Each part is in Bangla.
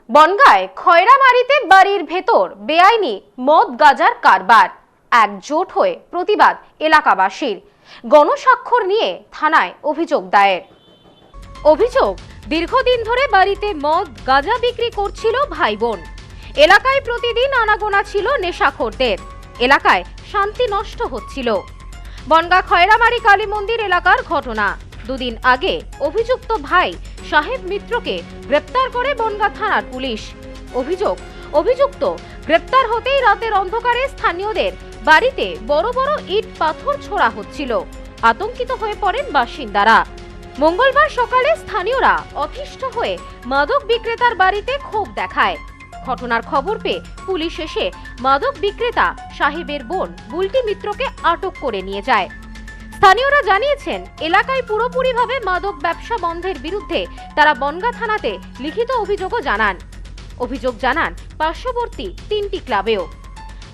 বনগাঁয় খয়রামারিতে বাড়ির ভেতর বেআইনি মদ গাঁজার কারবার, একজোট হয়ে প্রতিবাদ এলাকাবাসীর। গণস্বাক্ষর নিয়ে থানায় অভিযোগ দায়ের। অভিযোগ, দীর্ঘদিন ধরে বাড়িতে মদ গাঁজা বিক্রি করছিল ভাই বোন। এলাকায় প্রতিদিন আনাগোনা ছিল নেশাখোরদের। এলাকায় শান্তি নষ্ট হচ্ছিল। বনগাঁ খয়রামারি কালী মন্দির এলাকার ঘটনা। দুদিন আগে অভিযুক্ত ভাই সাহেব মিত্রকে গ্রেপ্তার করে বনগাঁ থানার পুলিশ। অভিযুক্ত গ্রেপ্তার হতেই রাতের অন্ধকারে স্থানীয়দের বাড়িতে বড় বড় ইট পাথর ছোড়া হচ্ছিল। আতঙ্কিত হয়ে পড়েন বাসিন্দারা। মঙ্গলবার সকালে স্থানীয়রা অতিষ্ঠ হয়ে মাদক বিক্রেতার বাড়িতে ক্ষোভ দেখায়। ঘটনার খবর পেয়ে পুলিশ এসে মাদক বিক্রেতা সাহেবের বোন বুলটি মিত্রকে আটক করে নিয়ে যায়। স্থানীয়রা জানিয়েছেন, এলাকায় পুরোপুরিভাবে মাদক ব্যবসা বন্ধের বিরুদ্ধে তারা বনগাঁ থানাতে লিখিত অভিযোগও জানান পার্শ্ববর্তী 3টি ক্লাবেও।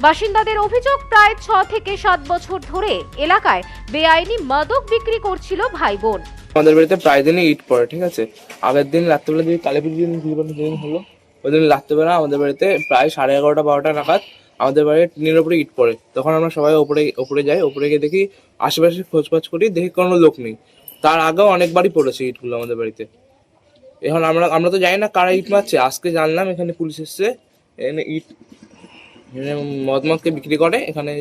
বাসিন্দাদের অভিযোগ, প্রায় 6 থেকে 7 বছর ধরে এলাকায় বেআইনি মাদক বিক্রি করছিল ভাই বোন। আমাদের বাড়িতে প্রায় দিনই ইট পড়ে, ঠিক আছে। আগের দিন রাত্রেবেলা দিয়ে কালী পুজোর দিন হলো, ওই দিন রাত্রেবেলা আমাদের বাড়িতে প্রায় 11:30-12টা নাগাদ আমাদের বাড়ির টিনের উপরে ইট পড়ে। তখন আমরা সবাই ওপরে যাই। ওপরে গিয়ে দেখি আশেপাশে খোঁজপাজ করি, দেখি কোনো লোক নেই। তার আগেও অনেকবারই পড়েছে ইটগুলো আমাদের বাড়িতে। এখন আমরা তো জানি না কারা ইট মারছে। আজকে জানলাম এখানে পুলিশ এসছে, এখানে ইট মদকে বিক্রি করে। এখানে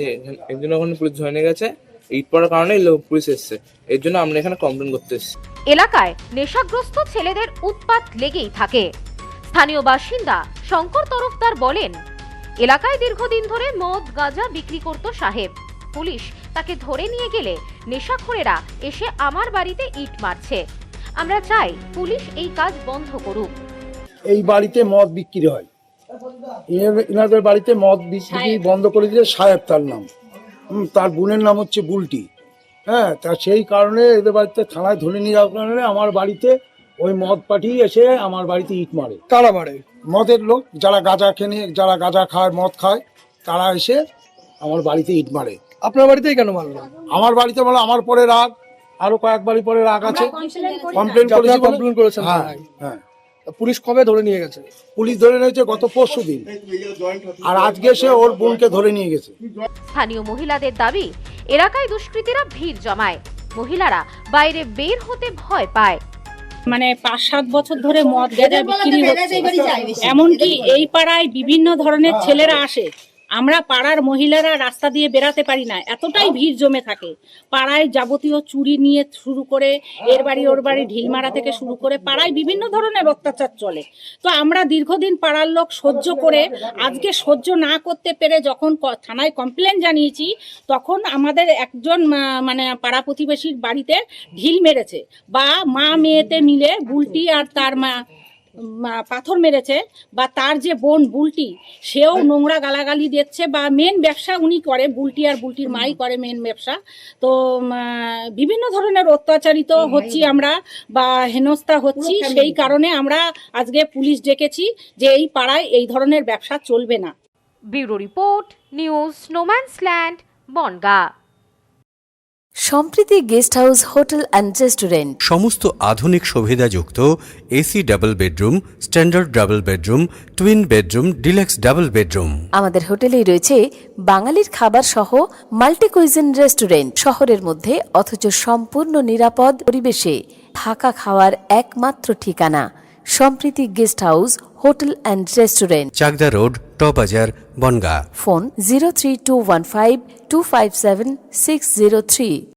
একজন ওখানে পুলিশ ধরে নিয়ে গেছে। ইট পড়ার কারণে পুলিশ এসছে, এর জন্য আমরা এখানে কমপ্লেন করতে এসেছি। এলাকায় নেশাগ্রস্ত ছেলেদের উৎপাত লেগেই থাকে। স্থানীয় বাসিন্দা শঙ্কর তরফদার বলেন, এলাকায় দীর্ঘদিন ধরে মদ গাঁজা বিক্রি করত সাহেব। পুলিশ তাকে ধরে নিয়ে গেলে নেশাখোরেরা এসে আমার বাড়িতে ইট মারছে। আমরা চাই পুলিশ এই কাজ বন্ধ করুক। এই বাড়িতে মদ বিক্রি হয়, এনাদের বাড়িতে মদ বিক্রি বন্ধ করে দিলে সাহেব তার নাম, তার বোনের নাম হচ্ছে বুলটি। হ্যাঁ, তা সেই কারণে এদের বাড়িতে থানায় ধরে নিয়ে যাওয়ার কারণে আমার বাড়িতে ওই মদ পাঠিয়ে এসে আমার বাড়িতে ইট মারে। কারা মারে? মদের লোক, যারা গাঁজা কেনে, যারা গাঁজা খায়, মদ খায়, তারা এসে আমার বাড়িতে ইট মারে। আপনার বাড়িতেই কেন মারলো? আমার বাড়িতে বলে আমার পরে রাগ, আরো কয়েক বাড়ি পরে রাগ আছে। কমপ্লেন করেছেন? হ্যাঁ হ্যাঁ। পুলিশ কবে ধরে নিয়ে গেছে? পুলিশ ধরে নিয়েছে গত পরশুদিন, আর আজকে সে ওর বোনকে ধরে নিয়ে গেছে। স্থানীয় মহিলাদের দাবি, এলাকায় দুষ্কৃতীরা ভিড় জমায়। মহিলারা বাইরে বের হতে ভয় পায়। মানে 5-7 বছর ধরে মদ গাঁজা বিক্রি হচ্ছে। এমনকি এই পাড়ায় বিভিন্ন ধরনের ছেলেরা আসে। আমরা পাড়ার মহিলারা রাস্তা দিয়ে বেরাতে পারি না, এতটাই ভিড় জমে থাকে। পাড়ায় যাবতীয় চুরি নিয়ে শুরু করে এর বাড়ি ওর বাড়ি ঢিল মারা থেকে শুরু করে পাড়ায় বিভিন্ন ধরনের অত্যাচার চলে। তো আমরা দীর্ঘদিন পাড়ার লোক সহ্য করে আজকে সহ্য না করতে পেরে যখন থানায় কমপ্লেন জানিয়েছি, তখন আমাদের একজন মানে পাড়া প্রতিবেশীর বাড়িতে ঢিল মেরেছে, বা মা মেয়েতে মিলে বুলটি আর তার মা পাথর মেরেছে, বা তার যে বোন বুলটি, সেও নোংরা গালাগালি দিচ্ছে। বা মেন ব্যবসা উনি করে, বুলটি আর বুলটির মাই করে মেন ব্যবসা। তো বিভিন্ন ধরনের অত্যাচারিত হচ্ছি আমরা, বা হেনস্থা হচ্ছি। সেই কারণে আমরা আজকে পুলিশ ডেকেছি যে এই পাড়ায় এই ধরনের ব্যবসা চলবে না। Bureau report, news no man's land, Bangaon. Samprity guest house hotel and restaurant, সমস্ত আধুনিক সুবিধাযুক্ত AC double bedroom, standard double bedroom, twin bedroom, deluxe double bedroom. আমাদের হোটেলেই রয়েছে বাঙালির খাবার সহ মাল্টি কুইজিন রেস্টুরেন্ট। শহরের মধ্যে অথচ সম্পূর্ণ নিরাপদ পরিবেশে থাকা খাওয়ার একমাত্র ঠিকানা Samprity guest house hotel and restaurant, Chakdah road, টবাজার, বনগাঁ। ফোন 03215257603।